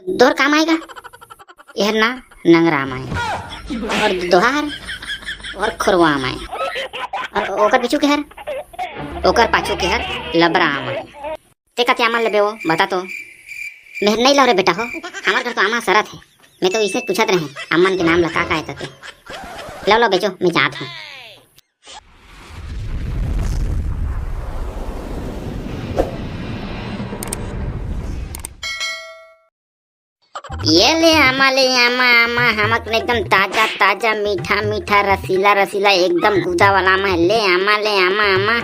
दोहर काम आएगा यह ना नंगरा आम आए और दोहार और खुरवा आम आए और ओकर पीछू के हर ओकर पाछू के हर लबरा आम आए ते कते आम लेबे वो बता तो मैं नहीं ला रे बेटा हो हमार घर तो आमा सरत है मैं तो इसे पूछत रहे अम्मन के नाम लगा का है करके लो लो बेचो मैं जात हूँ। ये ले आमा आमा हमार एकदम ताजा ताजा मीठा मीठा रसीला रसीला एकदम गुदा वाला आमा है। ले आमा आमा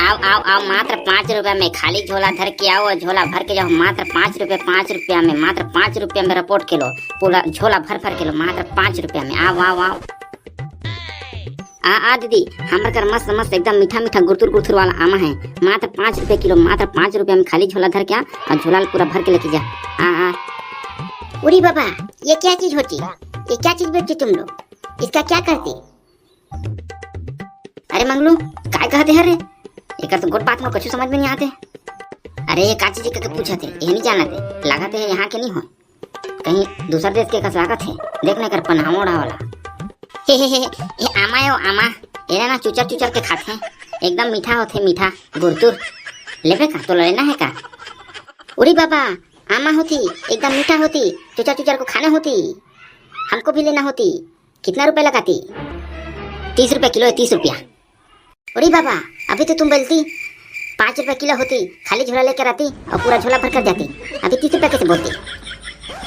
आओ आओ आओ मात्र 5 रुपया में खाली झोला धर के आओ और झोला भर के जाओ मात्र 5 रुपया में मात्र 5 रुपया में रिपोर्ट के लो पूरा झोला भर भर के लो मात्र 5 रुपया में आओ आओ आओ आ दीदी हमारे घर मस्त मस्त एकदम मीठा मीठा गुरतुर वाला आमा है मात्र 5 रुपये किलो मात्र 5 रुपया में खाली झोला धर के आ और झोला पूरा भर के लेके जा। आ उरी बाबा ये क्या चीज होती ये क्या चीज बेचती तुम लोग इसका क्या करती? अरे मंगलू काय कहते हरे एक तो गोट बात में कुछ समझ में नहीं आते। अरे ये का चीज का पूछा थे ये नहीं जानते लागत है यहाँ के नहीं हो कहीं दूसरे देश के लागत है देखने कर पनामोड़ा वाला ये आमा है आमा ये ना चुचर चुचर के खाते हैं एकदम मीठा होते मीठा गुरतुर लेबे का तो लेना है का? उरी बाबा आमा होती एकदम मीठा होती चुचर चुचर को खाना होती हमको भी लेना होती कितना रुपए लगाती? 30 रुपए किलो है 30 रुपया। अरे बाबा अभी तो तुम बोलती 5 रुपए किलो होती खाली झोला लेकर आती और पूरा झोला भर कर जाती अभी 30 रुपए कैसे बोलती?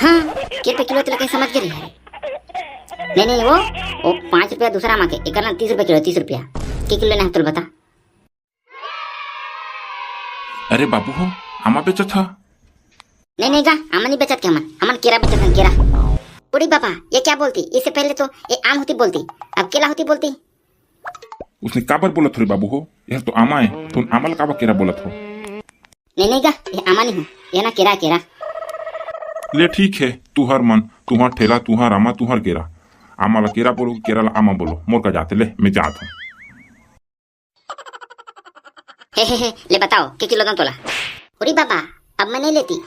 हाँ कितने किलो तो समझ के रही है नहीं वो 5 रुपया दूसरा माँ के एक 30 रुपए किलो 30 रुपया की किलो लेना है तुम बता। अरे बाबू हो आमा बेचो था नहीं गा आमा नहीं बेचत के हमन केरा बेचत है केरा। बूढ़ी बाबा ये क्या बोलती इससे पहले तो ये आम होती बोलती अब केला होती बोलती। उसने काबर बोलत हो रे बाबू हो यह तो आमा है तुम आमल काबर केरा बोलत हो? नहीं गा ये आमा नहीं हो ये ना केरा केरा। ले ठीक है तू हर मन तुहार ठेला तुहार आमा तुहार केरा आमा ला केरा बोलो केरा ला आमा बोलो मोर का जाते ले मैं जात हूँ। हे ले बताओ के किलो दाम तोला? अरे बाबा अब मैं नहीं लेती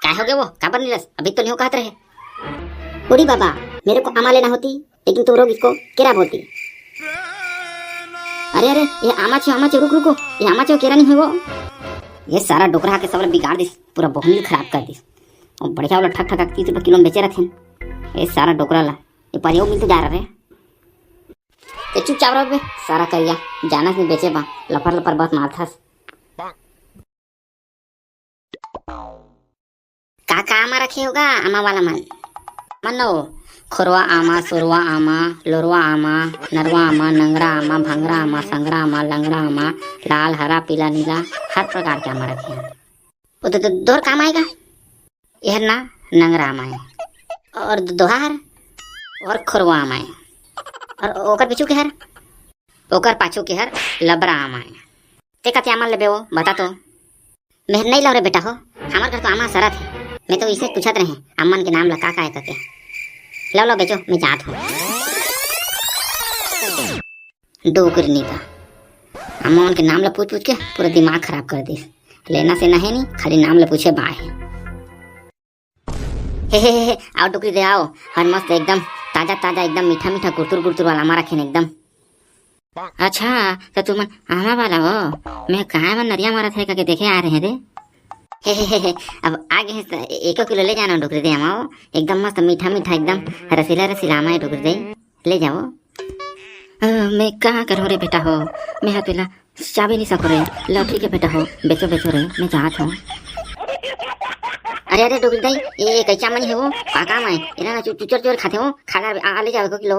क्या हो गया वो काबर नहीं रस अभी तो नहीं हो कहते रहे। अरे बाबा मेरे को आमा लेना होती लेकिन तुम लोग इसको केरा बोलती। अरे ये आमा छे रुक रुको ये आमा छे केरा नहीं है वो ये सारा डोकरा के सब बिगाड़ दिस पूरा बोहनी खराब कर दिस और बढ़िया वाला ठक ठक 30 रुपये किलो में बेचे रहे ये सारा डोकरा ला ये परियो मिलते जा रहे ये चुपचाप रहो सारा करिया जाना से बेचे बा लफर लफर बस माथास का आमा रखे होगा आमा वाला मन मनो खुरवा आमा सुरवा आमा लोरवा आमा नरवा आमा नंगरा आमा भंगरा आमा संगरा आमा लंगड़ा आमा लाल हरा पीला नीला हर प्रकार के आमा रखे हैं वो तो दोहर काम आएगा यह ना नंगरा आमा है और दोहार और खुरवा आमा है और ओकर पीछू के हर ओकर पाछू के हर लबरा आमा है ते कते आमा लेबे वो बता तो मैं नहीं ला रे बेटा हो हमार घर तो आमा सरत है मैं तो इसे पूछत रहे अम्मन के नाम लगा का है करके लो लो बेचो मैं जात हूँ। डोकर नीता अम्मन के नाम ला पूछ के पूरा दिमाग खराब कर दी लेना से नहीं खाली नाम ला पूछे बाय हे आओ टुकड़ी दे आओ हर मस्त एकदम ताजा ताजा एकदम मीठा मीठा गुरतुर वाला हमारा खेन एकदम। अच्छा तो तुम आमा वाला हो मैं कहाँ में नरिया मारा थे करके देखे आ रहे हैं रे हे अब आगे है 1 किलो ले जाना डोकरी दे हमाओ एकदम मस्त मीठा मीठा एकदम रसीला रसीला आमा है डोकरी दे ले जाओ। मैं कहाँ करूँ रे बेटा हो मैं हतेला चाबी नहीं सको रे लो ठीक है बेटा हो बेचो रे मैं चाहत हूँ। अरे डोकरी दई ये कैसा मनी है वो पाका में इना चुचर खाते हो खाना आ ले जाओ 1 किलो।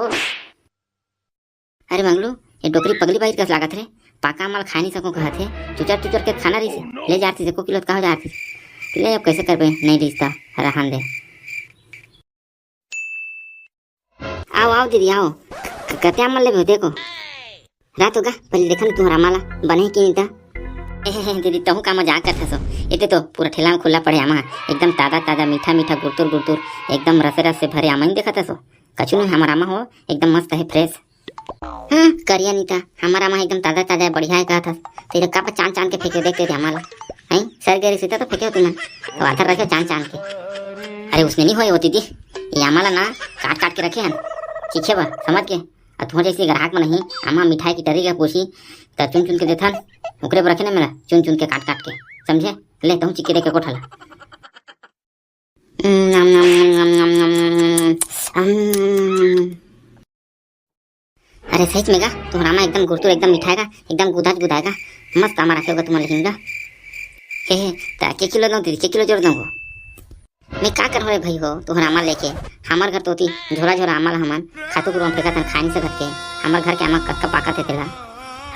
अरे मंगलू ये डोकरी पगली बाई कस लागत रे पाका माल खा नहीं सको कहते चुचर के खाना रही ले जाती 1 किलो कहा जाती ले अब कैसे कर नहीं रिश्ता रहन दे। आओ दीदी आओ कते माल ले देखो रात होगा पहले देखा ना तुम्हारा माला बने कि नहीं था दीदी तहु का मजाक करता सो इतने तो पूरा ठेला में खुला पड़े आमा एकदम ताजा ताजा मीठा मीठा गुरतुर एकदम रस से भरे आमा ही देखा था सो कछु नहीं हमारा आमा हो एकदम मस्त है फ्रेश। हाँ करिया नहीं था हमारा आमा एकदम ताजा ताजा बढ़िया है कहा था तेरे का चांद के फेंके देखते थे हमारा है सर गरी सीता तो फेंके तुम्हें तो आधा रखे चांद के अरे उसने नहीं होई होती थी, ये आम्हाला ना काट काट के रखे हैं चीखे बा समझ के। और तुम्हारे जैसे ग्राहक में नहीं, आमा मिठाई की टरी का पूछी तो चुन चुन के देथन, उकरे पर रखे ना मेरा चुन चुन के काट काट के, समझे। ले तो चिक्के दे के कोठला। अरे सच में गा तुम्हारा आमा एकदम गुरतुर एकदम मिठाएगा, एकदम गुदाज गुदाएगा, मस्त आमा रखेगा तुम्हारे लिखेगा। हे के किलो दो दीदी, के किलो जोड़ दूंगो मैं का कर रहे भाई हो तुम्हारा आमा लेके। हमार घर तो होती झोरा झोरा आमा हमन खातू गुरु फेंका तन खा नहीं सकत के। हमार घर के आमा कक्का पाका थे तेला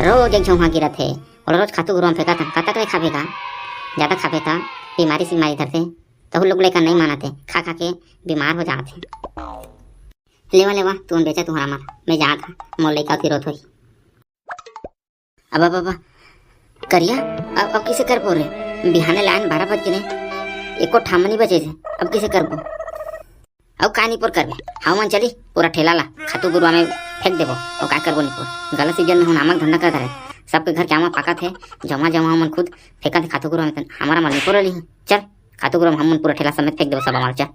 रोज एक झोंहा गिरा थे और रोज खातू गुरु फेंका तन कतक नहीं खाबेगा, ज्यादा खाबे था बीमारी से बीमारी धरते। तो लोग लेकर नहीं मानते, खा खा के बीमार हो जाते। लेवा लेवा तुम बेचा तुम्हारा आमा, मैं जा था मोल लेकर आती रोत हुई। अब करिया अब किसे कर पो रहे, बिहाने लाइन 12 बज गए, एको ठामनी बचे थे, अब किसे करबो। अब का नहीं पर करबे, हाँ मन चली पूरा ठेला ला खातू गुरुआ में फेंक देबो। और का करबो नहीं पर गलत सीजन में हम नामक धंधा कर रहे, सबके घर के आमा पाका थे जमा जमा मन खुद फेंका थे खातू गुरुआ में, हमारा मन नहीं पर रही। चल खातू गुरुआ हम पूरा ठेला समेत फेंक देबो सब हमारा। चल